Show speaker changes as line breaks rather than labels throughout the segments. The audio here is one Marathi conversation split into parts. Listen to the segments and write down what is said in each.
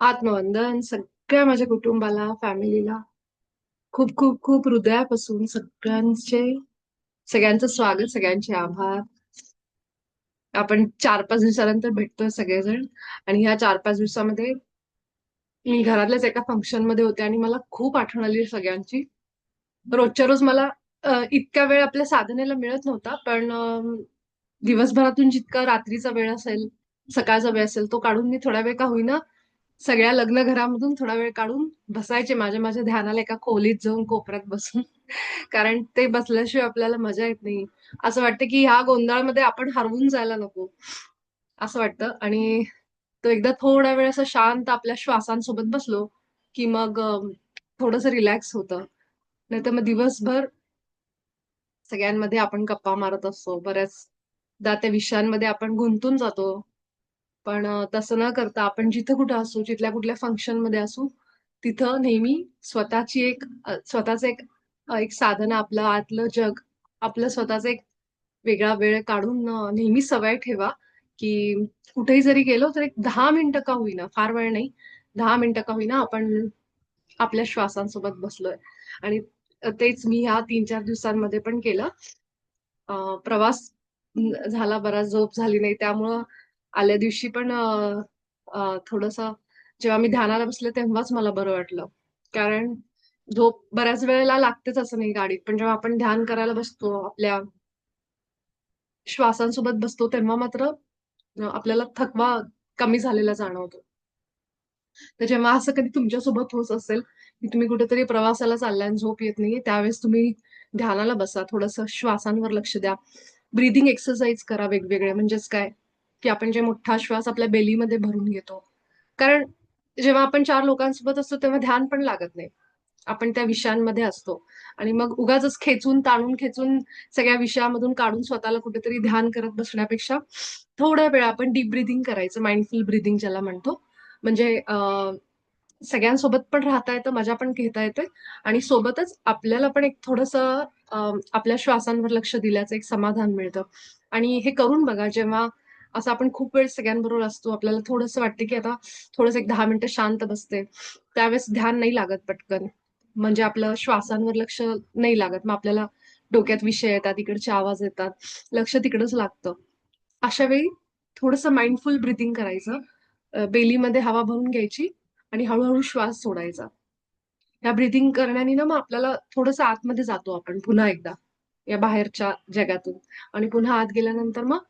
आत्मवंदन सगळ्या माझ्या कुटुंबाला, फॅमिलीला खूप खूप खूप हृदयापासून सगळ्यांचं स्वागत, सगळ्यांचे आभार. आपण 4-5 दिवसानंतर भेटतोय सगळेजण आणि ह्या 4-5 दिवसामध्ये मी घरातल्याच एका फंक्शन मध्ये होते आणि मला खूप आठवण आली सगळ्यांची. रोजच्या रोज मला इतका वेळ आपल्या साधनेला मिळत नव्हता, पण दिवसभरातून जितका रात्रीचा वेळ असेल, सकाळचा वेळ असेल, तो काढून मी थोडा वेळ का होईना सगळ्या लग्न घरामधून थोडा वेळ काढून बसायचे माझ्या माझ्या ध्यानाला एका खोलीत जाऊन कोपऱ्यात बसून. कारण ते बसल्याशिवाय आपल्याला मजा येत नाही. असं वाटतं की ह्या गोंधळामध्ये आपण हरवून जायला नको असं वाटतं. आणि तो एकदा थोडा वेळ असं शांत आपल्या श्वासांसोबत बसलो की मग थोडस रिलॅक्स होतं. नाहीतर मग दिवसभर सगळ्यांमध्ये आपण गप्पा मारत असतो, बऱ्याचदा त्या विषयांमध्ये आपण गुंतून जातो. पण तसं न करता आपण जिथं कुठं असू, जिथल्या कुठल्या फंक्शन मध्ये असू, तिथं नेहमी स्वतःचं एक साधन, आपलं आतलं जग, आपलं स्वतःचं एक वेगळा वेळ काढून नेहमी सवय ठेवा की कुठेही जरी गेलो तर एक 10 मिनिटं का होईना, फार वेळ नाही, 10 मिनिटं का होईना आपण आपल्या श्वासांसोबत बसलोय. आणि तेच मी ह्या 3-4 दिवसांमध्ये पण केलं. प्रवास झाला, बराच झोप झाली नाही, त्यामुळं आल्या दिवशी पण थोडस जेव्हा मी ध्यानाला बसले तेव्हाच मला बरं वाटलं. कारण झोप बऱ्याच वेळेला लागतेच असं नाही गाडीत, पण जेव्हा आपण ध्यान करायला बसतो, आपल्या श्वासांसोबत बसतो, तेव्हा मात्र आपल्याला थकवा कमी झालेला जाणवतो. तर जेव्हा असं कधी तुमच्यासोबत होत असेल की तुम्ही कुठेतरी प्रवासाला चाललाय आणि झोप येत नाहीये, त्यावेळेस तुम्ही ध्यानाला बसा, थोडंसं श्वासांवर लक्ष द्या, ब्रीदिंग एक्सरसाइज करा वेगवेगळे. म्हणजेच काय, की आपण जे मोठा श्वास आपल्या बेलीमध्ये भरून घेतो, कारण जेव्हा आपण 4 लोकांसोबत असतो तेव्हा ध्यान पण लागत नाही, आपण त्या विषयांमध्ये असतो. आणि मग उगाच खेचून ताणून खेचून सगळ्या विषयामधून काढून स्वतःला कुठेतरी ध्यान करत बसण्यापेक्षा थोड्या वेळ आपण डीप ब्रिदिंग करायचं, माइंडफुल ब्रिदिंग ज्याला म्हणतो. म्हणजे सगळ्यांसोबत पण राहता येतं, मजा पण घेता येते आणि सोबतच आपल्याला पण एक थोडंसं आपल्या श्वासांवर लक्ष दिल्याचं एक समाधान मिळतं. आणि हे करून बघा, जेव्हा असं आपण खूप वेळ सगळ्यांबरोबर असतो, आपल्याला थोडंसं वाटतं की आता थोडंसं एक 10 मिनिटं शांत बसते, त्यावेळेस ध्यान नाही लागत पटकन. म्हणजे आपलं श्वासांवर लक्ष नाही लागत, मग आपल्याला डोक्यात विषय येतात, इकडचे आवाज येतात, लक्ष तिकडच लागतं. अशा वेळी थोडंसं माइंडफुल ब्रिदिंग करायचं, बेलीमध्ये हवा भरून घ्यायची आणि हळूहळू श्वास सोडायचा. या ब्रिदिंग करण्याने ना मग आपल्याला थोडंसं आतमध्ये जातो आपण पुन्हा एकदा या बाहेरच्या जगातून. आणि पुन्हा आत गेल्यानंतर मग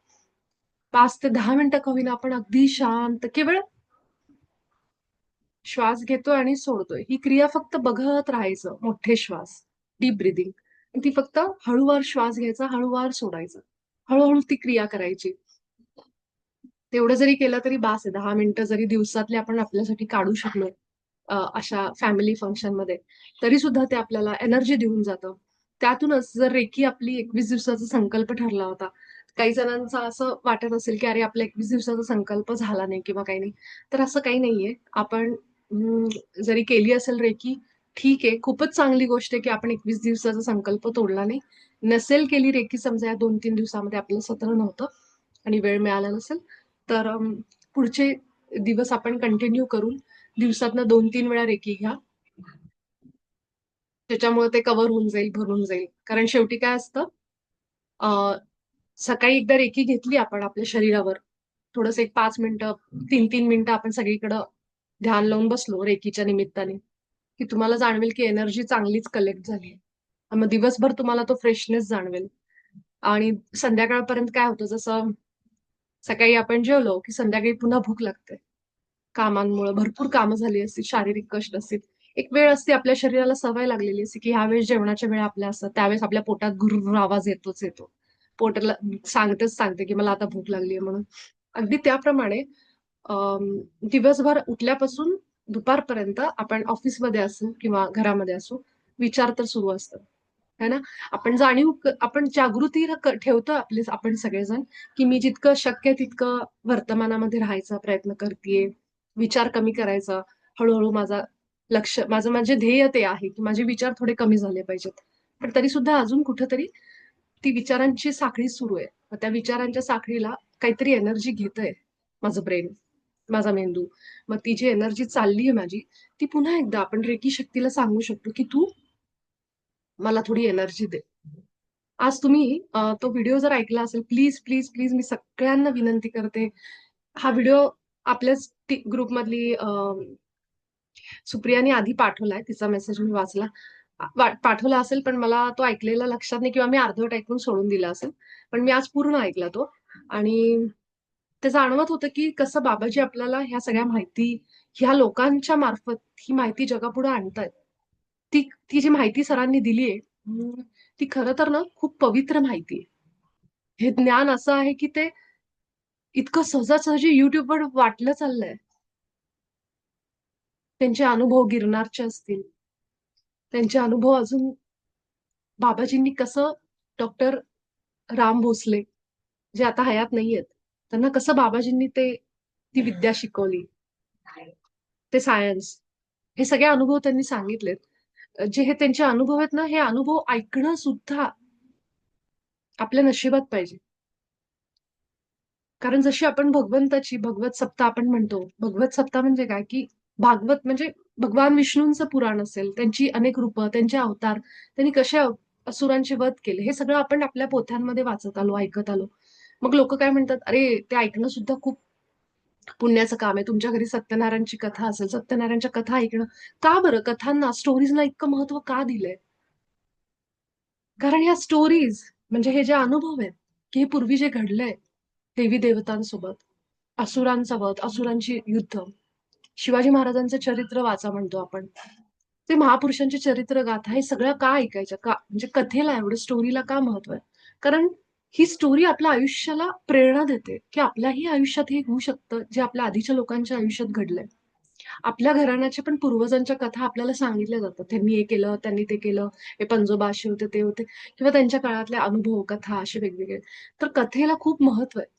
5 ते 10 मिनिटं का होईना आपण अगदी शांत केवळ श्वास घेतोय आणि सोडतोय, ही क्रिया फक्त बघत राहायचं. मोठे श्वास, डीप ब्रिदिंग, ती फक्त हळूवार श्वास घ्यायचा, हळूवार सोडायचं, हळूहळू ती क्रिया करायची. तेवढं जरी केलं तरी बास आहे. 10 मिनिटं जरी दिवसातले आपण आपल्यासाठी काढू शकलो अशा फॅमिली फंक्शन मध्ये, तरी सुद्धा ते आपल्याला एनर्जी देऊन जातं. त्यातूनच जर रेकी आपली 21 दिवसाचा संकल्प ठरला होता, काही जणांचं असं वाटत असेल की अरे आपला 21 दिवसाचा संकल्प झाला नाही किंवा काही नाही, तर असं काही नाहीये. आपण जरी केली असेल रेकी, ठीक आहे, खूपच चांगली गोष्ट आहे की आपण 21 दिवसाचा संकल्प तोडला नाही. नसेल केली रेकी, समजा या 2-3 दिवसामध्ये आपलं सत्र नव्हतं आणि वेळ मिळाला नसेल, तर पुढचे दिवस आपण कंटिन्यू करून दिवसातनं 2-3 वेळा रेकी घ्या. त्याच्यामुळे ते कव्हर होऊन जाईल, भरून जाईल. कारण शेवटी काय असतं, सकाळी एकदा रेकी घेतली आपण आपल्या शरीरावर, थोडंसं एक 5 मिनिटं, 3-3 मिनिटं आपण सगळीकडं ध्यान लावून बसलो रेकीच्या निमित्ताने, की तुम्हाला जाणवेल की एनर्जी चांगलीच कलेक्ट झाली. मग दिवसभर तुम्हाला तो फ्रेशनेस जाणवेल. आणि संध्याकाळपर्यंत काय होतं, जसं सकाळी आपण जेवलो की संध्याकाळी पुन्हा भूक लागते. कामांमुळे भरपूर कामं झाली असतील, शारीरिक कष्ट असतील, एक वेळ असते आपल्या शरीराला सवय लागलेली असते की ह्या वेळेस जेवणाच्या वेळा आपल्या असतात, त्यावेळेस आपल्या पोटात गुरुर आवाज येतोच येतो. पोटाला सांगते की मला आता भूक लागली म्हणून. अगदी त्याप्रमाणे दिवसभर उठल्यापासून दुपारपर्यंत आपण ऑफिसमध्ये असू किंवा घरामध्ये असू, विचार तर सुरू असतात, है ना. आपण जागृती ठेवतो आपले आपण सगळेजण, की मी जितकं शक्य तितकं वर्तमानामध्ये राहायचा प्रयत्न करतेय, विचार कमी करायचा, हळूहळू माझा लक्ष माझं माझे ध्येय ते आहे की माझे विचार थोडे कमी झाले पाहिजेत. पण तरी सुद्धा अजून कुठेतरी ती विचारांची साखळी सुरू आहे. मग त्या विचारांच्या साखळीला काहीतरी एनर्जी घेतंय माझं ब्रेन, माझा मेंदू. मग ती जी एनर्जी चालली आहे माझी, ती पुन्हा एकदा आपण रेकी शक्तीला सांगू शकतो की तू मला थोडी एनर्जी दे. आज तुम्ही तो व्हिडिओ जर ऐकला असेल, प्लीज प्लीज प्लीज मी सगळ्यांना विनंती करते, हा व्हिडिओ आपल्याच ग्रुपमधली सुप्रियाने आधी पाठवलाय, तिचा मेसेज मी वाचला. पाठवला असेल पण मला तो ऐकलेला लक्षात नाही, किंवा मी अर्धवट ऐकून सोडून दिला असेल. पण मी आज पूर्ण ऐकला तो. आणि ते जाणवत होतं की कसं बाबाजी आपल्याला ह्या सगळ्या माहिती, ह्या लोकांच्या मार्फत ही माहिती जगापुढे आणतायत. ती ती जी माहिती सरांनी दिलीये, ती खरं तर ना खूप पवित्र माहिती आहे. हे ज्ञान असं आहे की ते इतकं सहजासहजी युट्यूबवर वाटलं चाललंय. त्यांचे अनुभव गिरनारचे असतील, त्यांचे अनुभव अजून बाबाजींनी कसं, डॉक्टर राम भोसले जे आता हयात नाहीयेत, त्यांना कसं बाबाजींनी ती विद्या शिकवली, ते सायन्स, हे सगळे अनुभव त्यांनी सांगितलेत. जे हे त्यांचे अनुभव आहेत ना, हे अनुभव ऐकणं सुद्धा आपल्या नशिबात पाहिजे. कारण जशी आपण भगवंताची भगवत सप्ताह आपण म्हणतो, भगवत सप्ताह म्हणजे काय, की भागवत म्हणजे भगवान विष्णूंचं पुराण असेल, त्यांची अनेक रूपं, त्यांचे अवतार, त्यांनी कशा असुरांचे वध केले, हे सगळं आपण आपल्या पोथ्यांमध्ये वाचत आलो, ऐकत आलो. मग लोक काय म्हणतात, अरे ते ऐकणं सुद्धा खूप पुण्याचं काम आहे. तुमच्या घरी सत्यनारायणची कथा असेल, सत्यनारायणच्या कथा ऐकणं. का बरं कथांना, स्टोरीजला इतकं महत्व का दिलंय? कारण ह्या स्टोरीज म्हणजे हे जे अनुभव आहेत, की हे पूर्वी जे घडलंय देवी देवतांसोबत, असुरांचा वध, असुरांची युद्ध, शिवाजी महाराजांचं चरित्र वाचा म्हणतो आपण, ते महापुरुषांची चरित्र गाथा, हे सगळं का ऐकायचं, का म्हणजे कथेला एवढं, स्टोरीला का महत्व आहे? कारण ही स्टोरी आपल्या आयुष्याला प्रेरणा देते की आपल्याही आयुष्यात हे होऊ शकतं जे आपल्या आधीच्या लोकांच्या आयुष्यात घडलंय. आपल्या घराण्याचे पण पूर्वजांच्या कथा आपल्याला सांगितल्या जातात, त्यांनी हे केलं, त्यांनी ते केलं, हे पंजोबा असे होते, ते होते, किंवा त्यांच्या काळातले अनुभव, कथा असे वेगवेगळे. तर कथेला खूप महत्व आहे.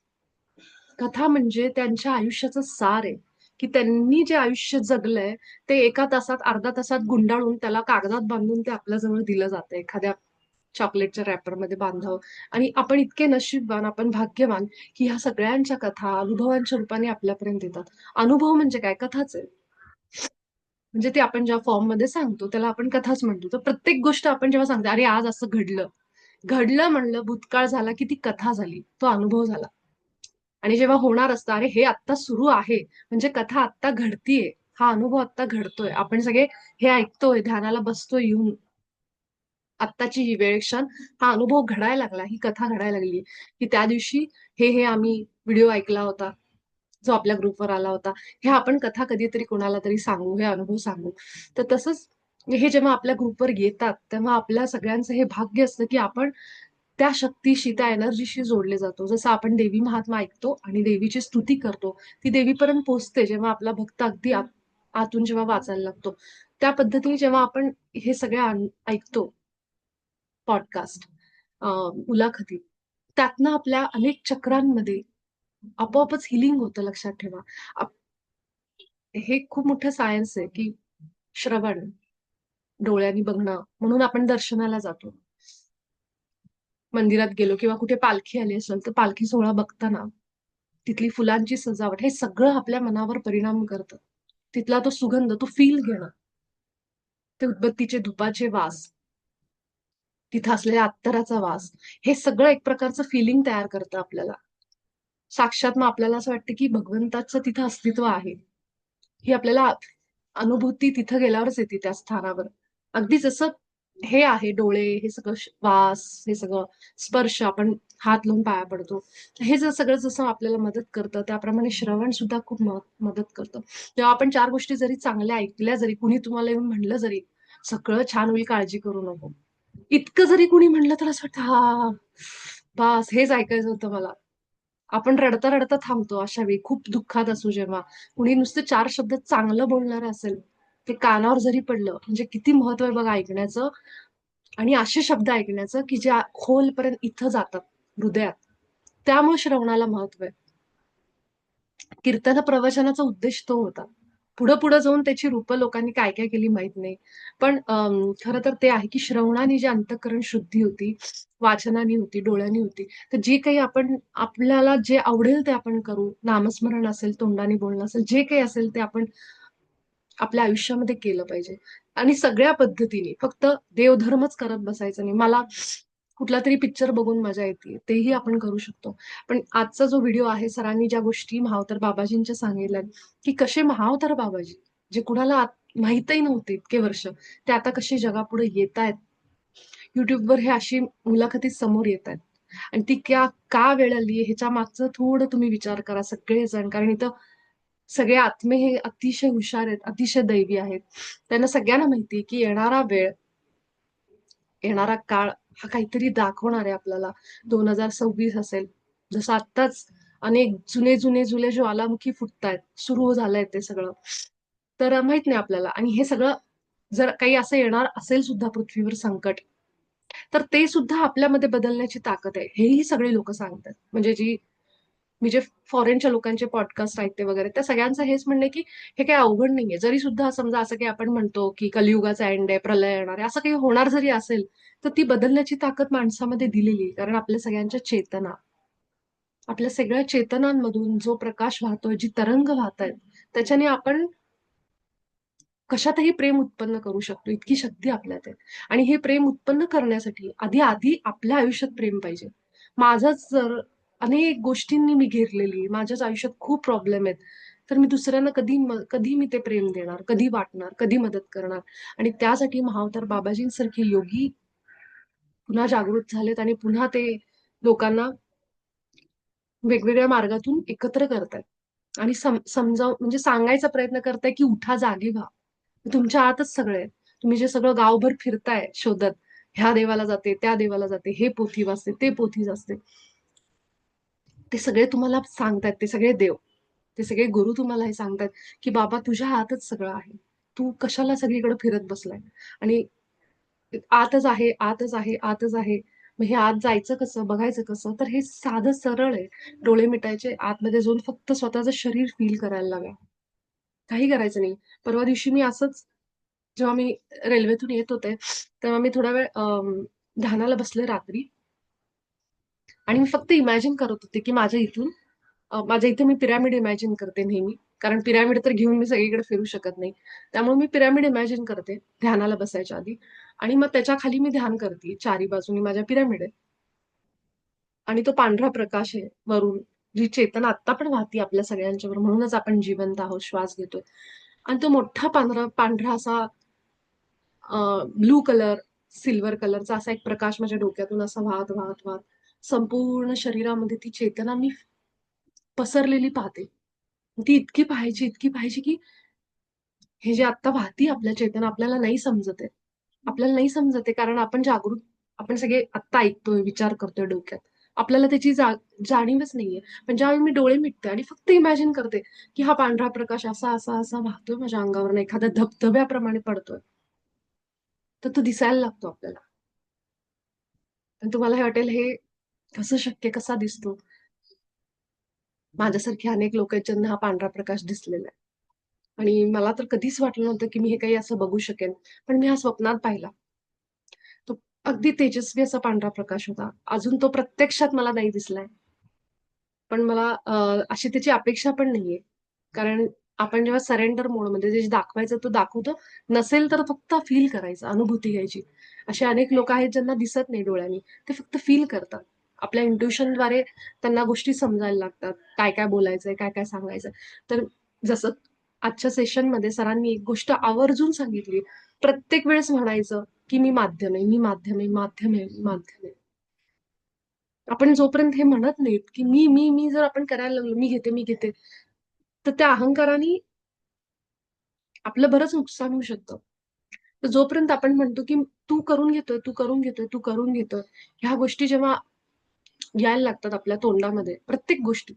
कथा म्हणजे त्यांच्या आयुष्याचं सार आहे, की त्यांनी जे आयुष्य जगलंय ते एका तासात, अर्ध्या तासात गुंडाळून त्याला कागदात बांधून ते आपल्या जवळ दिलं जातं, एखाद्या चॉकलेटच्या रॅपरमध्ये बांधावं. आणि आपण इतके नशीबवान, आपण भाग्यवान, की ह्या सगळ्यांच्या कथा अनुभवांच्या रूपाने आपल्यापर्यंत येतात. अनुभव म्हणजे काय, कथाच आहे. म्हणजे ते आपण ज्या फॉर्म मध्ये सांगतो त्याला आपण कथाच म्हणतो. तर प्रत्येक गोष्ट आपण जेव्हा सांगतो, अरे आज असं घडलं, घडलं म्हणलं, भूतकाळ झाला की ती कथा झाली, तो अनुभव झाला. आणि जेव्हा होणार असतं, अरे हे आत्ता सुरू आहे, म्हणजे कथा आत्ता घडतीये, हा अनुभव आत्ता घडतोय, आपण सगळे हे ऐकतोय, ध्यानाला बसतोय येऊन, आत्ताची ही वेळ क्षण, हा अनुभव घडायला लागला, ही कथा घडायला लागली, की त्या दिवशी हे हे आम्ही व्हिडिओ ऐकला होता, जो आपल्या ग्रुपवर आला होता, हे आपण कथा कधीतरी कोणाला तरी सांगू, हे अनुभव सांगू. तर तसंच हे जेव्हा आपल्या ग्रुपवर येतात, तेव्हा आपल्या सगळ्यांचं हे भाग्य असतं की आपण त्या शक्तीशी, त्या एनर्जीशी जोडले जातो. जसं आपण देवी महात्मा ऐकतो आणि देवीची स्तुती करतो, ती देवीपर्यंत पोहोचते जेव्हा आपला भक्त अगदी आतून जेव्हा वाचायला लागतो. त्या पद्धतीने जेव्हा आपण हे सगळे ऐकतो, पॉडकास्ट, मुलाखती, त्यातनं आपल्या अनेक चक्रांमध्ये आपोआपच हिलिंग होतं. लक्षात ठेवा, हे खूप मोठं सायन्स आहे की श्रवण, डोळ्यांनी बघणं, म्हणून आपण दर्शनाला जातो. मंदिरात गेलो किंवा कुठे पालखी आली असेल तर पालखी सोहळा बघताना तिथली फुलांची सजावट, हे सगळं आपल्या मनावर परिणाम करतं. तिथला तो सुगंध, तो फील घेणं, ते उदबत्तीचे धुपाचे वास, तिथं असलेल्या अत्तराचा वास, हे सगळं एक प्रकारचं फिलिंग तयार करतं आपल्याला. साक्षात मग आपल्याला असं वाटतं की भगवंताचं तिथं अस्तित्व आहे, ही आपल्याला अनुभूती तिथं गेल्यावरच येते, त्या स्थानावर. अगदी जसं हे आहे डोळे, हे सगळं वास, हे सगळं स्पर्श, आपण हात लावून पाया पडतो, हे जर सगळं जसं आपल्याला मदत करतं, त्याप्रमाणे श्रवण सुद्धा खूप मदत करतं. तेव्हा आपण चार गोष्टी जरी चांगल्या ऐकल्या, जरी कुणी तुम्हाला येऊन म्हणलं, जरी सगळं छान होईल, काळजी करू नको, इतकं जरी कुणी म्हणलं, तर असं वाटतं हा बस, हेच ऐकायचं होतं मला. आपण रडता रडता थांबतो अशा वेळी, खूप दुःखात असू जेव्हा. कुणी नुसते चार शब्द चांगलं बोलणार असेल, ते कानावर जरी पडलं, म्हणजे किती महत्व आहे बघा ऐकण्याचं. आणि असे शब्द ऐकण्याचं की ज्या खोलपर्यंत इथं जातात, हृदयात. त्यामुळे श्रवणाला महत्व आहे. कीर्तन प्रवचनाचा उद्देश तो होता. पुढं पुढं जाऊन त्याची रूपं लोकांनी काय काय केली माहित नाही. पण खरं तर ते आहे की श्रवणाने जी अंतःकरण शुद्धी होती, वाचनाने होती, डोळ्यांनी होती. तर जे काही आपण आपल्याला जे आवडेल ते आपण करू. नामस्मरण असेल, तोंडाने बोलणं असेल, जे काही असेल ते आपण आपल्या आयुष्यामध्ये केलं पाहिजे. आणि सगळ्या पद्धतीने फक्त देवधर्मच करत बसायचं नाही. मला कुठला तरी पिक्चर बघून मजा येते, तेही आपण करू शकतो. पण आजचा जो व्हिडिओ आहे, सरांनी ज्या गोष्टी महावतार बाबाजींच्या सांगितल्यात, की कसे महावतार बाबाजी, जे कुणाला माहीतही नव्हते इतके वर्ष, ते आता कसे जगापुढे येतायत. YouTubeवर हे अशी मुलाखती समोर येतायत. आणि ती का वेळ आली ह्याच्या मागचं थोडं तुम्ही विचार करा सगळेजण. कारण इथं सगळे आत्मे हे अतिशय हुशार आहेत, अतिशय दैवी आहेत. त्यांना सगळ्यांना माहिती आहे, की येणारा वेळ, येणारा काळ हा काहीतरी दाखवणार आहे आपल्याला. 2026 असेल. जसं आत्ताच अनेक जुने ज्वालामुखी फुटतायत. सुरू झालंय ते सगळं. तर माहित नाही आपल्याला आणि हे सगळं जर काही असं येणार असेल सुद्धा पृथ्वीवर संकट, तर ते सुद्धा आपल्यामध्ये बदलण्याची ताकद आहे. हेही सगळे लोकं सांगतात. म्हणजे मी जे फॉरेनच्या लोकांचे पॉडकास्ट ऐकते वगैरे, त्या सगळ्यांचं हेच म्हणणं आहे, की हे काही अवघड नाहीये. जरी सुद्धा समजा असं काही आपण म्हणतो, की कलियुगाचा एंड आहे, प्रलय येणार आहे, असं काही होणार जरी असेल, तर ती बदलण्याची ताकद माणसामध्ये दिलेली आहे. कारण आपल्या सगळ्यांच्या चेतना, आपल्या सगळ्या चेतनांमधून जो प्रकाश वाहतोय, जी तरंग वाहतायत, त्याच्याने आपण कशातही प्रेम उत्पन्न करू शकतो. इतकी शक्ती आपल्यात आहे. आणि हे प्रेम उत्पन्न करण्यासाठी आधी आधी आपल्या आयुष्यात प्रेम पाहिजे. माझंच जर अनेक गोष्टींनी मी घेरलेली, माझ्याच आयुष्यात खूप प्रॉब्लेम आहेत. तर मी दुसऱ्यांना कधी मी ते प्रेम देणार, कधी वाटणार, कधी मदत करणार. आणि त्यासाठी महाअवतार बाबाजींसारखे योगी पुन्हा जागृत झालेत आणि पुन्हा ते लोकांना वेगवेगळ्या मार्गातून एकत्र करतायत. आणि समजावून म्हणजे सांगायचा प्रयत्न करताय, की उठा, जागे व्हा. तुमच्या आतच सगळं आहे. तुम्ही जे सगळं गावभर फिरताय शोधत, ह्या देवाला जाते, त्या देवाला जाते, हे पोथी वाचते, ते पोथी वाचते. ते सगळे तुम्हाला सांगतायत, ते सगळे देव, ते सगळे गुरु तुम्हाला हे सांगतायत, की बाबा तुझ्या आतच सगळं आहे. तू कशाला सगळीकडे फिरत बसलाय? आणि आतच आहे, आतच आहे, आतच आहे. मग हे आत जायचं कसं? बघायचं कसं? तर हे साधं सरळ आहे. डोळे मिटायचे, आतमध्ये जाऊन फक्त स्वतःचं शरीर फील करायला लागा. काही करायचं नाही. परवा दिवशी मी असंच जेव्हा मी रेल्वेतून येत होते, तेव्हा मी थोडा वेळ ध्यानाला बसले रात्री आणि मी फक्त इमॅजिन करत होते, की माझ्या इथे मी पिरॅमिड इमॅजिन करते नेहमी. कारण पिरॅमिड तर घेऊन मी सगळीकडे फिरू शकत नाही. त्यामुळे मी पिरॅमिड इमॅजिन करते ध्यानाला बसायच्या आधी आणि मग त्याच्या खाली मी ध्यान करते. चारी बाजूनी माझ्या पिरॅमिड आहे आणि तो पांढरा प्रकाश आहे वरून. जी चेतना आत्ता पण वाहती आपल्या सगळ्यांच्यावर. म्हणूनच आपण जिवंत आहोत, श्वास घेतोय. आणि तो मोठा पांढरा पांढरा असा ब्लू कलर, सिल्वर कलरचा असा एक प्रकाश माझ्या डोक्यातून असा वाहत, वाहत, वाहत संपूर्ण शरीरामध्ये ती चेतना मी पसरलेली पाहते. ती इतकी पाहायची, की हे जे आत्ता वाहती आपल्या चेतना आपल्याला नाही समजत आहे. आपल्याला नाही समजत आहे कारण आपण सगळे आत्ता ऐकतोय, विचार करतोय डोक्यात. आपल्याला त्याची जाणीवच नाहीये. पण ज्यावेळी मी डोळे मिटते आणि फक्त इमॅजिन करते, की हा पांढरा प्रकाश असा वाहतोय माझ्या अंगावरून एखाद्या धबधब्याप्रमाणे पडतोय. तर तो दिसायला लागतो आपल्याला. आणि तुम्हाला हे वाटेल हे कसं शक्य, कसा दिसतो? माझ्यासारखे अनेक लोक आहेत ज्यांना हा पांढरा प्रकाश दिसलेला आहे. आणि मला तर कधीच वाटलं नव्हतं, की मी हे काही असं बघू शकेन. पण मी हा स्वप्नात पाहिला. तो अगदी तेजस्वी असा पांढरा प्रकाश होता. अजून तो प्रत्यक्षात मला नाही दिसलाय. पण मला अशी त्याची अपेक्षा पण नाहीये. कारण आपण जेव्हा सरेंडर मोडमध्ये जे दाखवायचं तो दाखवतो. नसेल तर फक्त फील करायचं, अनुभूती घ्यायची. असे अनेक लोक आहेत ज्यांना दिसत नाही डोळ्यांनी. ते फक्त फील करतात. आपल्या इंट्युशनद्वारे त्यांना गोष्टी समजायला लागतात. काय-काय बोलायचंय, काय-काय सांगायचंय. तर जसं आजच्या सेशनमध्ये सरांनी एक गोष्ट आवर्जून सांगितली. प्रत्येक वेळेस म्हणायचं, की मी माध्यम आहे, मी माध्यम आहे, माध्यम आहे, माध्यम आहे. आपण जोपर्यंत हे म्हणत नाहीत, की मी जर आपण करायला लागलो, मी घेते. तर त्या अहंकाराने आपलं बरंच नुकसान होऊ शकतं. तर जोपर्यंत आपण म्हणतो, की तू करून घेतोय, तू करून घेतोय, तू करून घेतोय. ह्या गोष्टी जेव्हा यायला लागतात आपल्या तोंडामध्ये, प्रत्येक गोष्टी.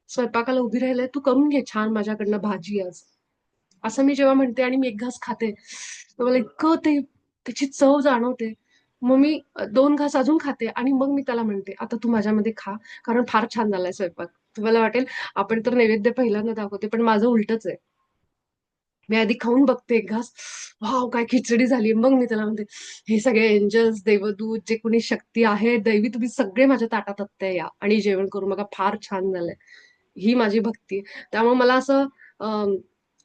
स्वयंपाकाला उभी राहिली, "तू करून घे छान माझ्याकडनं भाजी आज." असं मी जेव्हा म्हणते आणि मी एक घास खाते, तर मला इतकं त्याची चव जाणवते. मग मी 2 घास अजून खाते आणि मग मी त्याला म्हणते, "आता तू माझ्यामध्ये खा, कारण फार छान झालाय स्वयंपाक." तुम्हाला वाटेल आपण तर नैवेद्य पहिल्यांदा दाखवते, पण माझं उलटंच आहे. मी आधी खाऊन बघते एक घास, वाव काय खिचडी झाली. मग मी त्याला म्हणते, हे सगळे एंजल्स, देवदूत, जे कोणी शक्ती आहे दैवी, तुम्ही सगळे माझ्या ताटात आत्ता या आणि जेवण करू बघा, फार छान झालंय. ही माझी भक्ती आहे. त्यामुळे मला असं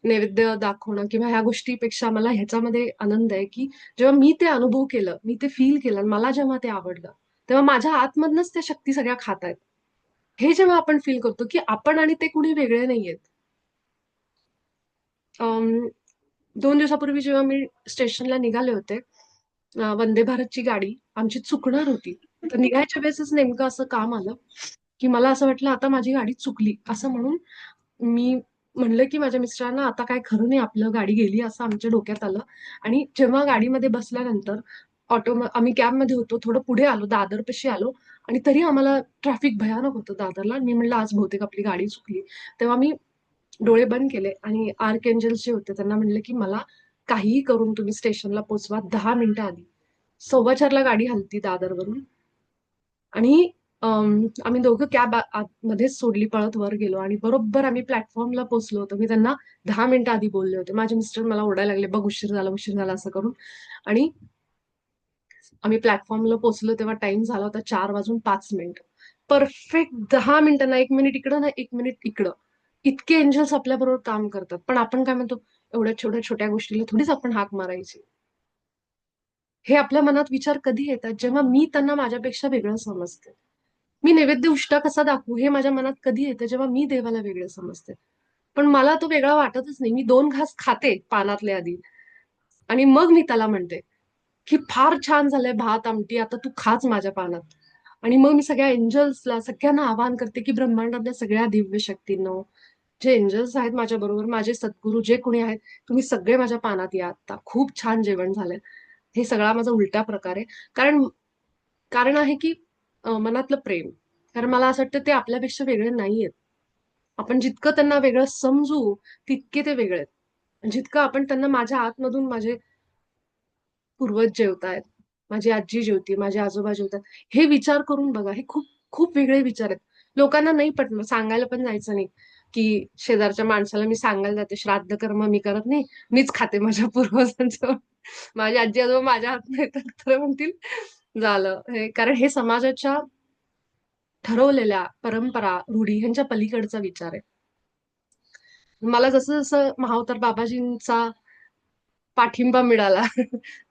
नैवेद्य दाखवणं किंवा ह्या गोष्टीपेक्षा मला ह्याच्यामध्ये आनंद आहे, की जेव्हा मी ते अनुभव केलं, मी ते फील केलं आणि मला जेव्हा ते आवडलं, तेव्हा माझ्या आतमधनच त्या शक्ती सगळ्या खात आहेत. हे जेव्हा आपण फील करतो, की आपण आणि ते कुणी वेगळे नाहीयेत. अं, 2 दिवसापूर्वी जेव्हा मी स्टेशनला निघाले होते, वंदे भारतची गाडी आमची चुकणार होती. तर निघायच्या वेळेसच नेमकं असं काम आलं, की मला असं वाटलं आता माझी गाडी चुकली. असं म्हणून मी म्हणलं, की माझ्या मिस्टरांना आता काय खरं नाही, आपलं गाडी गेली असं आमच्या डोक्यात आलं. आणि जेव्हा गाडीमध्ये बसल्यानंतर आम्ही कॅबमध्ये होतो. थोडं पुढे आलो, दादरपाशी आलो आणि तरी आम्हाला ट्रॅफिक भयानक होतं दादरला. मी म्हणलं आज बहुतेक आपली गाडी चुकली. तेव्हा मी डोळे बंद केले आणि आर्क एंजल्स जे होते त्यांना म्हणले, की मला काहीही करून तुम्ही स्टेशनला पोहोचवा 10 मिनिटं आधी. 4:15ला गाडी हलती दादरवरून आणि आम्ही दोघं कॅब मध्येच सोडली, पळत वर गेलो आणि बरोबर आम्ही प्लॅटफॉर्मला पोहोचलो होतो. मी त्यांना 10 मिनिटं आधी बोलले होते. माझे मिस्टर मला ओरडायला लागले, बघ उशीर झाला असं करून. आणि आम्ही प्लॅटफॉर्मला पोहोचलो तेव्हा टाइम झाला होता 4:05. परफेक्ट 10 मिनिटं, ना 1 मिनिट इकडं ना 1 मिनिट इकडं. इतके एंजल्स आपल्याबरोबर काम करतात. पण आपण काय म्हणतो, एवढ्या छोट्या छोट्या गोष्टीला थोडीच आपण हाक मारायची. हे आपल्या मनात विचार कधी येतात, जेव्हा मी त्यांना माझ्यापेक्षा वेगळं समजते. मी नैवेद्य उष्टा कसा दाखवू हे माझ्या मनात कधी येतं, जेव्हा मी देवाला वेगळं समजते. पण मला तो वेगळा वाटतच नाही. मी 2 घास खाते पानातले आधी आणि मग मी त्याला म्हणते, की फार छान झालंय भात आमटी, आता तू खाच माझ्या पानात. आणि मग मी सगळ्या एंजल्सला सगळ्यांना आवाहन करते, की ब्रह्मांडातल्या सगळ्या दिव्य शक्तींनो, जे एंजल्स आहेत माझ्या बरोबर, माझे सद्गुरू जे कोणी आहेत, तुम्ही सगळे माझ्या पानात या आता. खूप छान जेवण झालंय. हे सगळा माझा उलटा प्रकार आहे. कारण कारण आहे की मनातलं प्रेम. कारण मला असं वाटतं ते आपल्यापेक्षा वेगळे नाहीयेत. आपण जितकं त्यांना वेगळं समजू, तितके ते वेगळे आहेत. जितकं आपण त्यांना, माझ्या आतमधून माझे पूर्वज जेवतायत, माझी आजी जेवतीये, माझे आजोबा जेवतात, हे विचार करून बघा. हे खूप खूप वेगळे विचार आहेत. लोकांना नाही पटलं, सांगायला पण जायचं नाही, की शेजारच्या माणसाला मी सांगायला जाते, श्राद्ध कर्म मी करत नाही, मीच खाते माझ्या पूर्वजांचं. माझी आजी आजोबा माझ्या हातनं येतात तर म्हणतील झालं. कारण हे समाजाच्या ठरवलेल्या परंपरा, रूढी ह्यांच्या पलीकडचा विचार आहे. मला जसं जसं महावतार बाबाजींचा पाठिंबा मिळाला,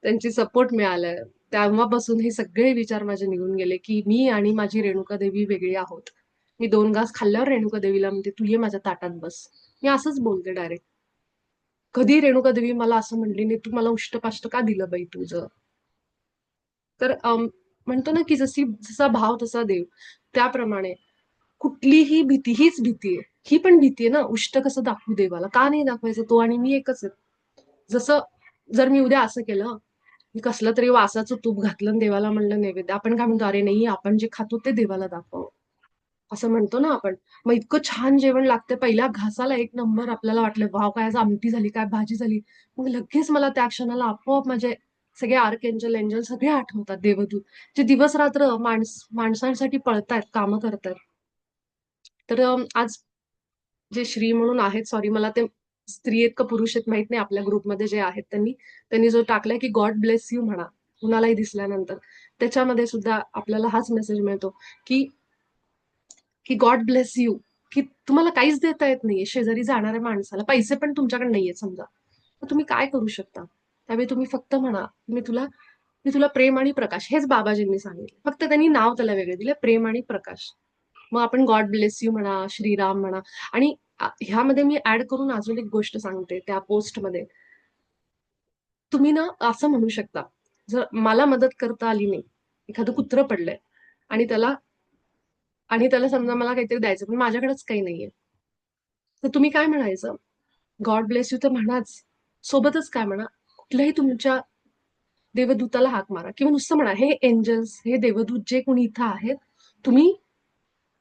त्यांची सपोर्ट मिळाला, तेव्हापासून हे सगळे विचार माझे निघून गेले, की मी आणि माझी रेणुका देवी वेगळी आहोत. मी 2 घास खाल्ल्यावर रेणुका देवीला म्हणते, तू ये माझ्या ताटात बस. मी असंच बोलते डायरेक्ट. कधी रेणुका देवी मला असं म्हणली नाही, तू मला उष्टपाष्ट का दिलं बाई तुझं. तर म्हणतो ना, की जसा भाव तसा देव. त्याप्रमाणे कुठलीही भीती हीच भीती आहे. ही पण भीती आहे ना, उष्ट कसं दाखवू देवाला? का नाही दाखवायचं? तो आणि मी एकच आहे. जसं जर मी उद्या असं केलं, मी कसलं तरी वासाचं तूप घातलं आणि देवाला म्हणलं नैवेद्य, आपण काय म्हणतो, अरे नाही, आपण जे खातो ते देवाला दाखव. असं म्हणतो ना आपण. मग इतकं छान जेवण लागतं, पहिल्या घासाला एक नंबर, आपल्याला वाटलं वाव काय आज आमटी झाली, काय भाजी झाली. मग लगेच मला त्या क्षणाला आपोआप माझे सगळे आर्क एंजल एंजल सगळे आठवतात, देवदूत, जे दिवस रात्र माणसांसाठी पळतायत, कामं करतायत. तर आज जे श्री म्हणून आहेत, सॉरी मला ते स्त्री आहेत का पुरुष आहेत माहित नाही, आपल्या ग्रुपमध्ये जे आहेत त्यांनी त्यांनी जो टाकलाय, की गॉड ब्लेस यू म्हणा कुणालाही दिसल्यानंतर, त्याच्यामध्ये सुद्धा आपल्याला हाच मेसेज मिळतो, की की गॉड ब्लेस यू. की तुम्हाला काहीच देता येत नाहीये, शेजारी जाणाऱ्या माणसाला पैसे पण तुमच्याकडे नाहीये समजा, तर तुम्ही काय करू शकता? त्यावेळी तुम्ही फक्त म्हणा, मी तुला प्रेम आणि प्रकाश, हेच बाबाजींनी सांगितलं. फक्त त्यांनी नाव त्याला वेगळे दिले, प्रेम आणि प्रकाश. मग आपण गॉड ब्लेस यू म्हणा, श्रीराम म्हणा. आणि ह्यामध्ये मी ऍड करून अजून एक गोष्ट सांगते त्या पोस्टमध्ये. तुम्ही ना असं म्हणू शकता, जर मला मदत करता आली नाही, एखादं कुत्रं पडलंय आणि त्याला समजा मला काहीतरी द्यायचं, पण माझ्याकडेच काही नाहीये, तर तुम्ही काय म्हणायचं? गॉड ब्लेस यू तर म्हणाच, सोबतच काय म्हणा, कुठल्याही तुमच्या देवदूताला हाक मारा किंवा नुसतं म्हणा, हे एंजल्स, हे देवदूत जे कोणी इथं आहेत, तुम्ही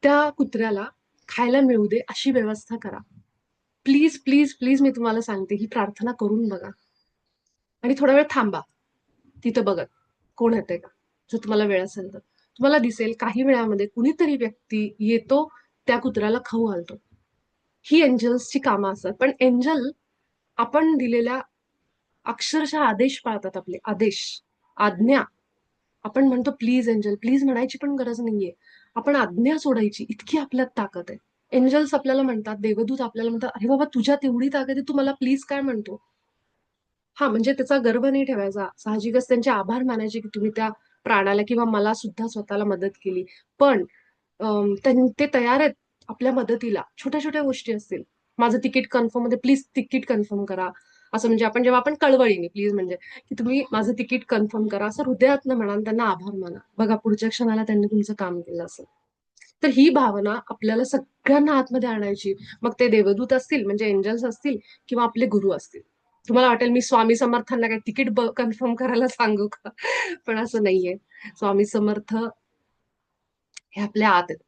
त्या कुत्र्याला खायला मिळू दे अशी व्यवस्था करा. प्लीज प्लीज प्लीज, मी तुम्हाला सांगते, ही प्रार्थना करून बघा आणि थोडा वेळ थांबा तिथं बघत, कोण येतंय का. जर तुम्हाला वेळ असेल तर तुम्हाला दिसेल काही वेळामध्ये कुणीतरी व्यक्ती येतो, त्या कुत्र्याला खाऊ घालतो. ही एंजल्सची कामं असतात. पण एंजल आपण दिलेल्या अक्षरशः आदेश पाळतात, आपले आदेश, आज्ञा. आपण म्हणतो प्लीज एंजल, प्लीज म्हणायची पण गरज नाहीये. आपण आज्ञा सोडायची, इतकी आपल्यात ताकद आहे. एंजल्स आपल्याला म्हणतात, देवदूत आपल्याला म्हणतात, अरे बाबा तुझ्यात एवढी ताकद आहे, तू मला प्लीज काय म्हणतो? हा, म्हणजे त्याचा गर्व नाही ठेवायचा. साहजिकच त्यांचे आभार मानायचे की तुम्ही त्या प्राणाला किंवा मला सुद्धा स्वतःला मदत केली. पण ते तयार आहेत आपल्या मदतीला. छोट्या छोट्या गोष्टी असतील. माझं तिकीट कन्फर्म मध्ये प्लीज तिकीट कन्फर्म करा. असं म्हणजे आपण जेव्हा आपण कळवळीने प्लीज म्हणजे की तुम्ही माझं तिकीट कन्फर्म करा, असं हृदयातनं म्हणा आणि त्यांना आभार माना. बघा पुढच्या क्षणाला त्यांनी तुमचं काम केलं असं. तर ही भावना आपल्याला सगळ्यांना आतमध्ये आणायची. मग ते देवदूत असतील म्हणजे एंजल्स असतील किंवा आपले गुरु असतील. तुम्हाला वाटेल मी स्वामी समर्थांना काय तिकीट कन्फर्म करायला सांगू का? पण असं नाहीये. स्वामी समर्थ हे आपल्या आत आहेत.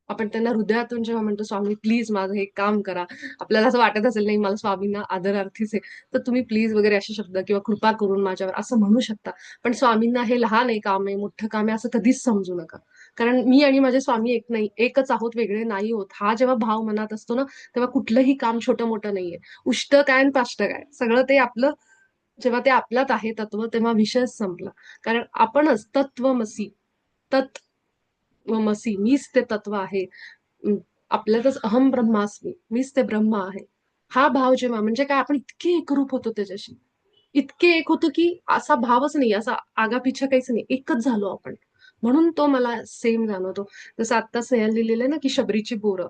आपण त्यांना हृदयातून जेव्हा म्हणतो स्वामी प्लीज माझं हे काम करा, आपल्याला असं वाटत असेल नाही मला स्वामींना आदरार्थीच आहे, तर तुम्ही प्लीज वगैरे असे शब्द किंवा कृपा करून माझ्यावर असं म्हणू शकता. पण स्वामींना हे लहान आहे काम आहे, मोठं काम आहे असं कधीच समजू नका. कारण मी आणि माझे स्वामी एक नाही, एकच आहोत, वेगळे नाही होत. हा जेव्हा भाव मनात असतो ना, तेव्हा कुठलंही काम छोटं मोठं नाहीये. उष्ट काय आणि पाष्ट काय सगळं ते आपलं, जेव्हा ते आपल्यात आहे तत्व, तेव्हा विषयच संपला. कारण आपणच तत्वमसी, तत्वमसी, मीच ते तत्व आहे. अं, आपल्यातच अहम ब्रह्मास्मी, मीच ते ब्रह्म आहे. हा भाव जेव्हा म्हणजे काय, आपण इतके एकरूप होतो त्याच्याशी, इतके एक होतो की असा भावच नाही, असा आगापिछा काहीच नाही, एकच झालो आपण. म्हणून तो मला सेम जाणवतो. जसं आता स्नेहल लिहिलेलं आहे ना की शबरीची बोरं,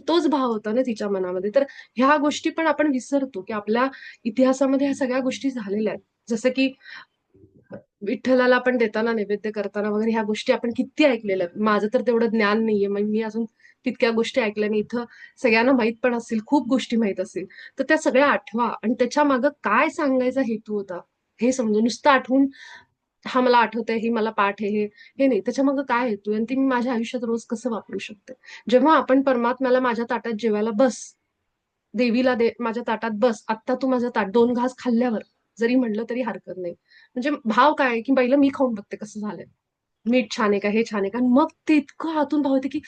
तोच भाव होता ना तिच्या मनामध्ये. तर ह्या गोष्टी पण आपण विसरतो की आपल्या इतिहासामध्ये ह्या सगळ्या गोष्टी झालेल्या आहेत. जसं की विठ्ठलाला आपण देताना नैवेद्य करताना वगैरे ह्या गोष्टी आपण किती ऐकलेल्या आहेत. माझं तर तेवढं ज्ञान नाहीये, मग मी अजून तितक्या गोष्टी ऐकल्या नाही. इथं सगळ्यांना माहित पण असतील, खूप गोष्टी माहित असतील. तर त्या सगळ्या आठवा आणि त्याच्या मागं काय सांगायचा हेतू होता हे समजून. नुसतं आठवून हा मला आठवतंय, ही मला पाठ आहे, हे नाही. त्याच्या मागं काय हेतू आहे आणि ती मी माझ्या आयुष्यात रोज कसं वापरू शकते. जेव्हा आपण परमात्म्याला माझ्या ताटात जेवायला बस, देवीला दे माझ्या ताटात बस, आत्ता तू माझं ताट 2 घास खाल्ल्यावर जरी म्हटलं तरी हरकत नाही. म्हणजे भाव काय आहे, की पहिलं मी खाऊन बघते कसं झालंय. मीठ छान आहे का, हे छान आहे का, आणि मग ते इतकं आतून भाव येते की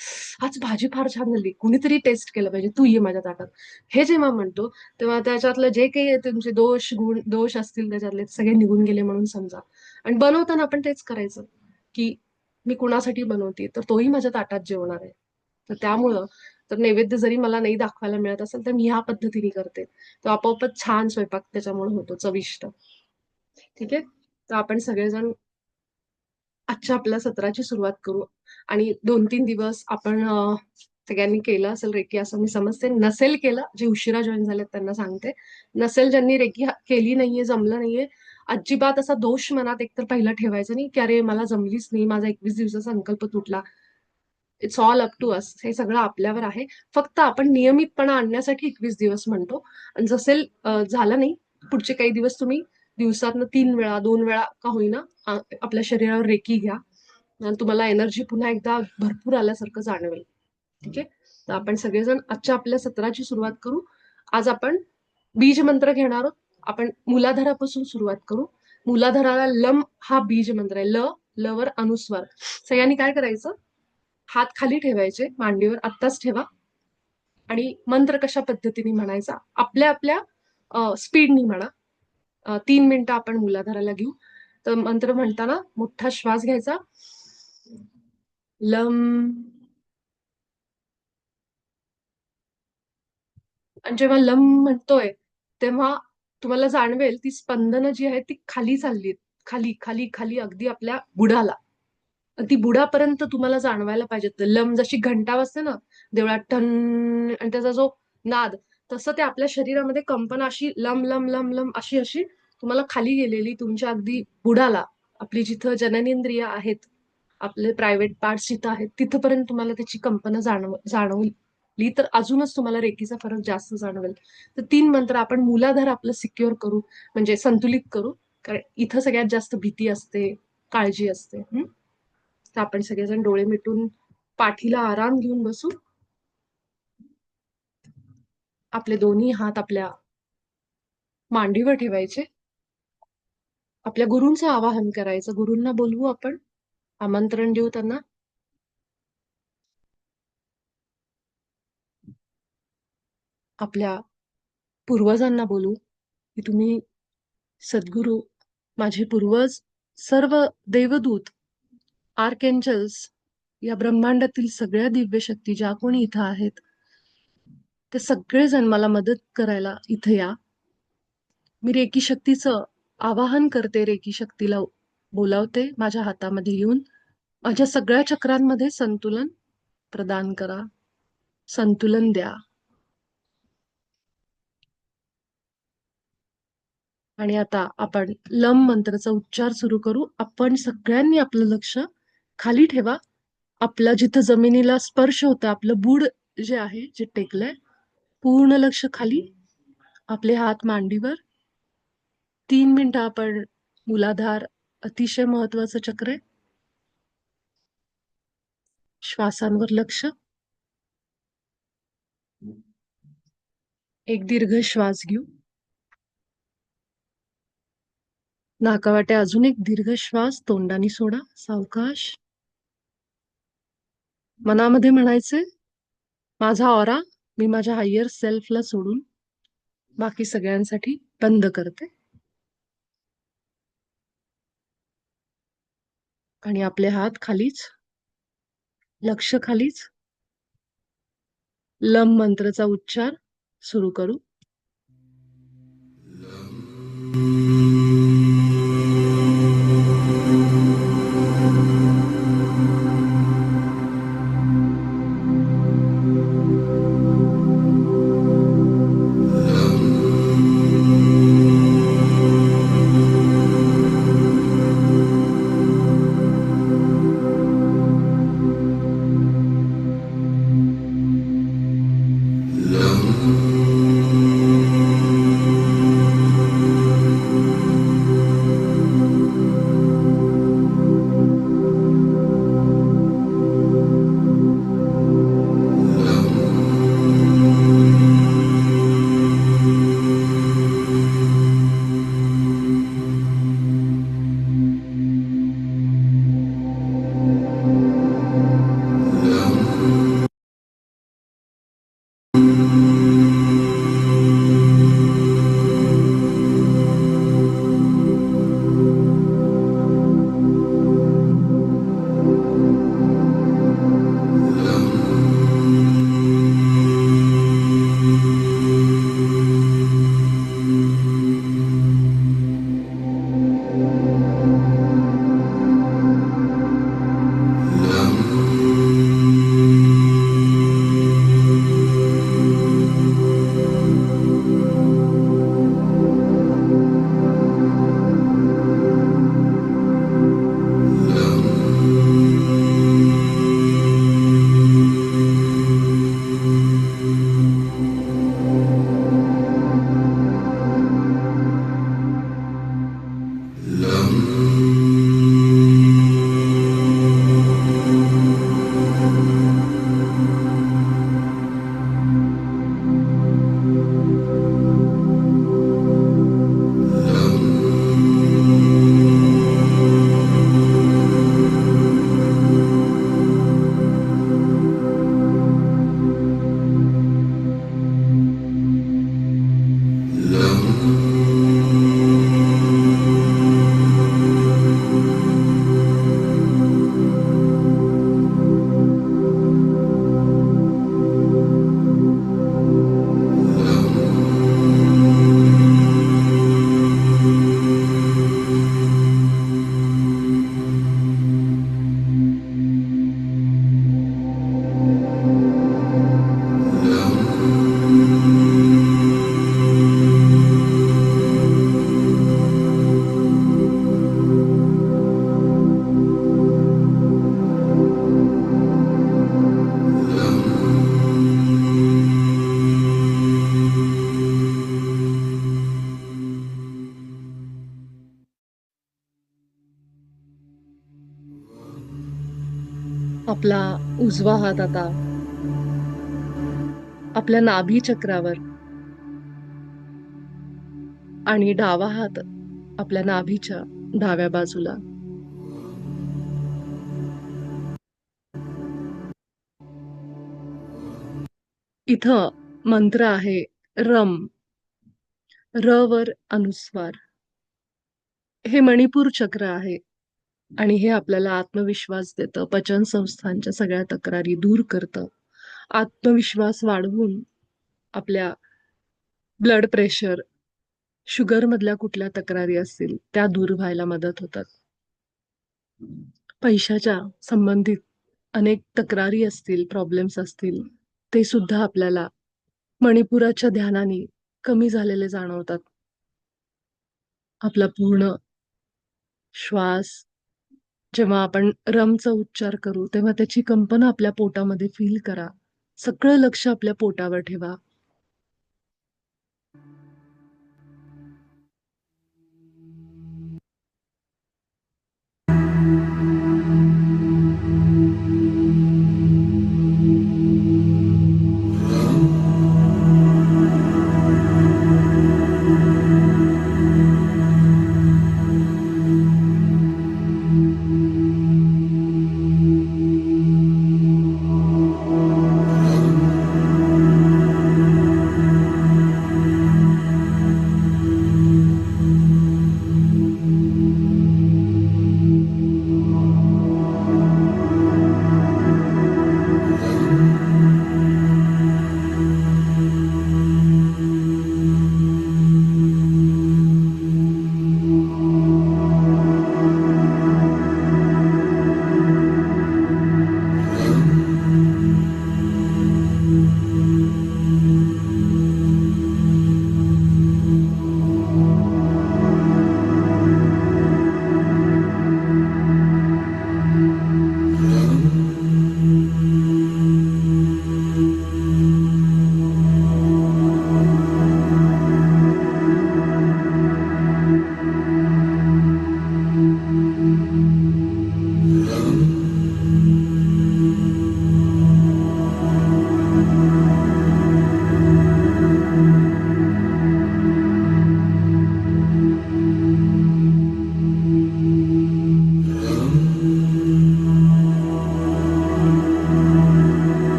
आज भाजी फार छान झाली, कुणीतरी टेस्ट केलं पाहिजे, तू ये माझ्या ताटात. हे जेव्हा म्हणतो तेव्हा त्याच्यातलं जे काही तुमचे दोष गुण दोष असतील त्याच्यातले ते सगळे निघून गेले म्हणून समजा. आणि बनवताना आपण तेच करायचं की मी कुणासाठी बनवते, तर तोही माझ्या ताटात जेवणार आहे. तर त्यामुळं, तर नैवेद्य जरी मला नाही दाखवायला मिळत असेल तर मी ह्या पद्धतीने करते, तर आपोआपच छान स्वयंपाक त्याच्यामुळे होतो, चविष्ट. ठीक आहे. तर आपण सगळेजण आजच्या आपल्या सत्राची सुरुवात करू. आणि 2-3 दिवस आपण सगळ्यांनी केलं असेल रेकी असं मी समजते. नसेल केलं, जे उशिरा जॉईन झालेत त्यांना सांगते. नसेल ज्यांनी रेकी केली नाहीये, जमलं नाहीये, अजिबात असा दोष मनात एकतर पहिला ठेवायचा नाही, की अरे मला जमलीच नाही, माझा 21 दिवसाचा संकल्प तुटला. It's all up to us. हे सगळं आपल्यावर आहे. फक्त आपण नियमितपणा आणण्यासाठी 21 दिवस म्हणतो. आणि जसे झालं नाही, पुढचे काही दिवस तुम्ही दिवसातनं 3 वेळा, 2 वेळा का होईना आपल्या शरीरावर रेकी घ्या. आणि तुम्हाला एनर्जी पुन्हा एकदा भरपूर आल्यासारखं जाणवेल. ठीक आहे. तर आपण सगळेजण आजच्या आपल्या सत्राची सुरुवात करू. आज आपण बीज मंत्र घेणार आहोत. आपण मूलाधारापासून सुरुवात करू. मूलाधाराला लम हा बीज मंत्र आहे. ल वर अनुस्वार. सगळ्यांनी काय करायचं, हात खाली ठेवायचे मांडीवर, आत्ताच ठेवा. आणि मंत्र कशा पद्धतीने म्हणायचा, आपल्या आपल्या स्पीडनी म्हणा. 3 मिनिटं आपण मूलाधाराला घेऊ. तर मंत्र म्हणताना मोठा श्वास घ्यायचा, लम. आणि जेव्हा लम म्हणतोय तेव्हा तुम्हाला जाणवेल ती स्पंदनं जी आहेत ती खाली चालली आहेत. खाली खाली खाली अगदी आपल्या बुडाला, ती बुडापर्यंत तुम्हाला जाणवायला पाहिजे. लम जशी घंटा वाजते ना देवळात, टन, आणि त्याचा जो नाद, तसं ते आपल्या शरीरामध्ये कंपन अशी लम लम लम लम अशी अशी तुम्हाला खाली गेलेली तुमच्या अगदी बुडाला, आपली जिथं जननेंद्रिय आहेत, आपले प्रायव्हेट पार्ट्स जिथं आहेत तिथपर्यंत तुम्हाला त्याची कंपन जाणवली तर अजूनच तुम्हाला रेकीचा फरक जास्त जाणवेल. तर 3 मंत्र आपण मूलाधार आपलं सिक्युअर करू, म्हणजे संतुलित करू. कारण इथं सगळ्यात जास्त भीती असते, काळजी असते. तर आपण सगळेजण डोळे मिटून पाठीला आराम घेऊन बसू. आपले दोन्ही हात आपल्या मांडीवर ठेवायचे. आपल्या गुरूंचं आवाहन करायचं, गुरूंना बोलवू आपण, आमंत्रण देऊ त्यांना. आपल्या पूर्वजांना बोलू. की तुम्ही सद्गुरू, माझे पूर्वज, सर्व देवदूत, आर्कएंजल्स, या ब्रह्मांडातील सगळ्या दिव्य शक्ती ज्या कोणी इथं आहेत, ते सगळेजण मला मदत करायला इथे या. मी रेकी शक्तीचं आवाहन करते, रेकी शक्तीला बोलावते माझ्या हातामध्ये येऊन. माझ्या सगळ्या चक्रांमध्ये संतुलन प्रदान करा, संतुलन द्या. आणि आता आपण लम मंत्राचा उच्चार सुरू करू. आपण सगळ्यांनी आपलं लक्ष खाली ठेवा. आपला जिथं जमिनीला स्पर्श होतं, आपलं बुड जे आहे, जे टेकलंय, पूर्ण लक्ष खाली. आपले हात मांडीवर. 3 मिनिटं आपण मूलाधार, अतिशय महत्वाचं चक्र आहे. श्वासांवर लक्ष. एक दीर्घ श्वास घेऊ. नाकावाटे अजून एक दीर्घ श्वास तोंडाने सोडा, सावकाश. मनामध्ये म्हणायचे, माझा ऑरा मी माझ्या हायर सेल्फला सोडून बाकी सगळ्यांसाठी बंद करते. आणि आपले हात खालीच, लक्ष खालीच. लम मंत्राचा उच्चार सुरू करू. आपला उजवा हात आता आपल्या नाभी चक्रावर आणि डावा हात आपल्या नाभीच्या डाव्या बाजूला. इथं मंत्र आहे रम. र वर अनुस्वार. हे मणिपूर चक्र आहे आणि हे आपल्याला आत्मविश्वास देतं. पचन संस्थांच्या सगळ्या तक्रारी दूर करतं. आत्मविश्वास वाढवून आपल्या ब्लड प्रेशर, शुगर मधल्या कुठल्या तक्रारी असतील त्या दूर व्हायला मदत होतात. पैशाच्या संबंधित अनेक तक्रारी असतील, प्रॉब्लेम्स असतील, ते सुद्धा आपल्याला मणिपुराच्या ध्यानाने कमी झालेले जाणवतात. आपला पूर्ण श्वास जेव्हा आपण रमचा उच्चार करू, तेव्हा त्याची कंपन आपल्या पोटामध्ये फील करा. सगळं लक्ष आपल्या पोटावर ठेवा.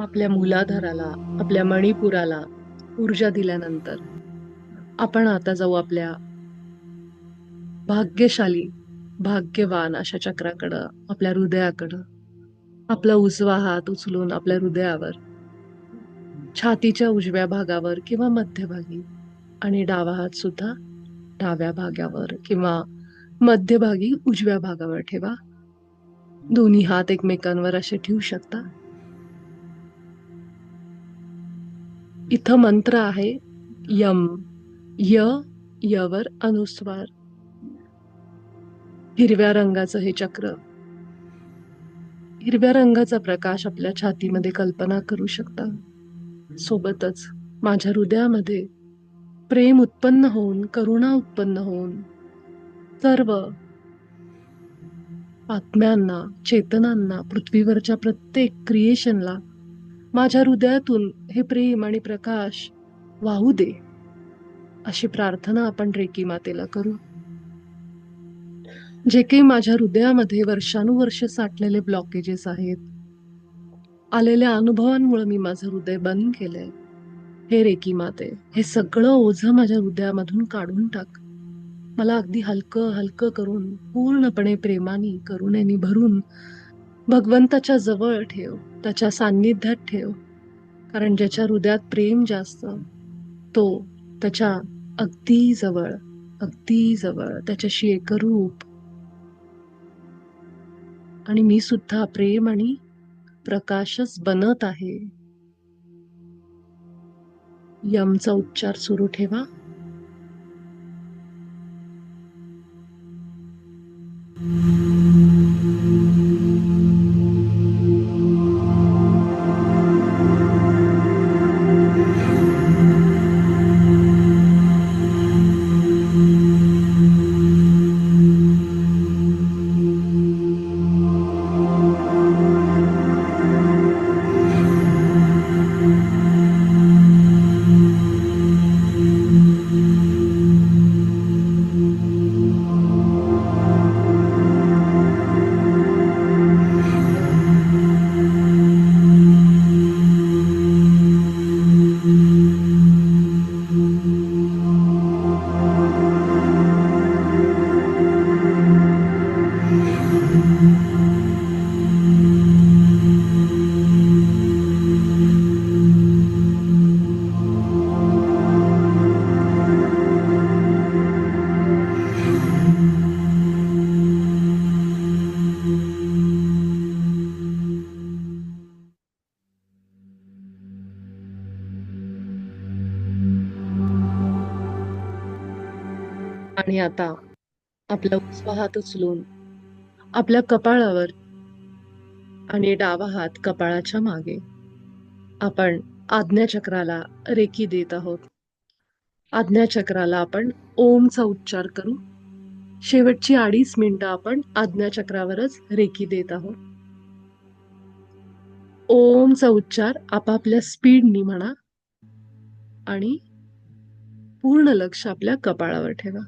आपल्या मूलाधाराला, आपल्या मणिपुराला ऊर्जा दिल्यानंतर आपण आता जाऊ आपल्या भाग्यशाली, भाग्यवान अशा चक्राकडं, आपल्या हृदयाकडं. आपला उजवा हात उचलून आपल्या हृदयावर, छातीच्या उजव्या भागावर किंवा मध्यभागी, आणि डावा हात सुद्धा डाव्या भागावर किंवा मध्यभागी उजव्या भागावर ठेवा. दोन्ही हात एकमेकांवर असे ठेवू शकता. इथं मंत्र आहे यम. यवर अनुस्वार. हिरव्या रंगाचं हे चक्र, हिरव्या रंगाचा प्रकाश आपल्या छातीमध्ये कल्पना करू शकता. सोबतच माझ्या हृदयामध्ये प्रेम उत्पन्न होऊन, करुणा उत्पन्न होऊन, सर्व आत्म्यांना, चेतनांना, पृथ्वीवरच्या प्रत्येक क्रिएशनला माझ्या हृदयातून हे प्रेम आणि प्रकाश वाहू दे. अशी प्रार्थना आपण रेकी मातेला करू. जे काही माझ्या हृदयामध्ये वर्षानुवर्ष साठलेले ब्लॉकेजेस आहेत, आलेल्या अनुभवांमुळे मी माझं हृदय बंद केलंय, हे रेकी माते, हे सगळं ओझं माझ्या हृदयामधून काढून टाक. मला अगदी हलकं हलकं करून, पूर्णपणे प्रेमाने, करुणेने भरून भगवंताच्या जवळ ठेव, त्याच्या सान्निध्यात ठेव. कारण ज्याच्या हृदयात प्रेम जास्त, तो त्याच्या अगदी जवळ, अगदी जवळ, त्याच्याशी एकरूप. आणि मी सुद्धा प्रेम आणि प्रकाशच बनत आहे. यमचा उच्चार सुरू ठेवा. आणि आता आपला उजवा हात उचलून आपल्या कपाळावर आणि डावा हात कपाळाच्या मागे आपण आज्ञाचक्राला रेकी देत आहोत. आज्ञाचक्राला आपण ओमचा उच्चार करू. शेवटची 2.5 मिनिटं आपण आज्ञाचक्रावरच रेकी देत आहोत. ओमचा उच्चार आपापल्या स्पीडनी म्हणा आणि पूर्ण लक्ष आपल्या कपाळावर ठेवा.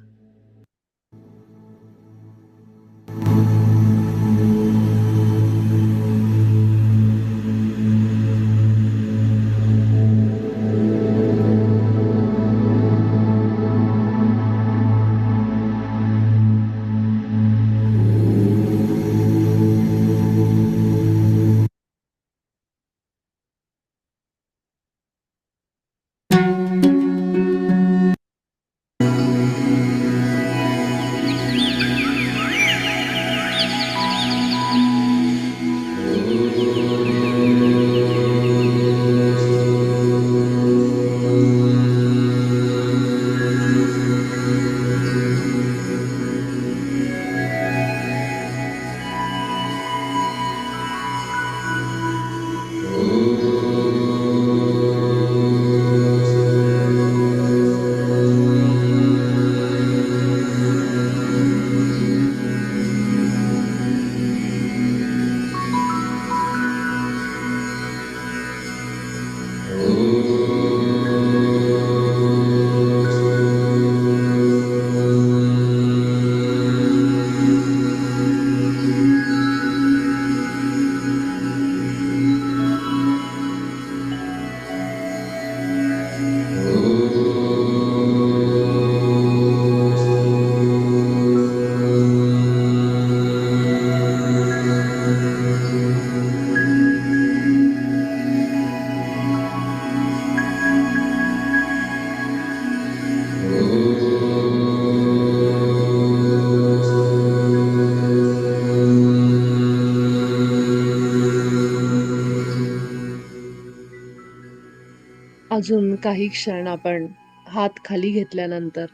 अजून काही क्षण आपण हात खाली घेतल्यानंतर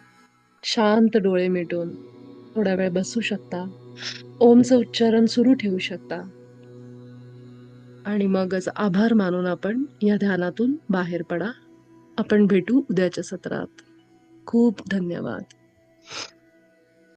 शांत डोळे मिटून थोडा वेळ बसू शकता. ओमचं उच्चारण सुरू ठेवू शकता. आणि मगच आभार मानून आपण या ध्यानातून बाहेर पडा. आपण भेटू उद्याच्या सत्रात. खूप धन्यवाद.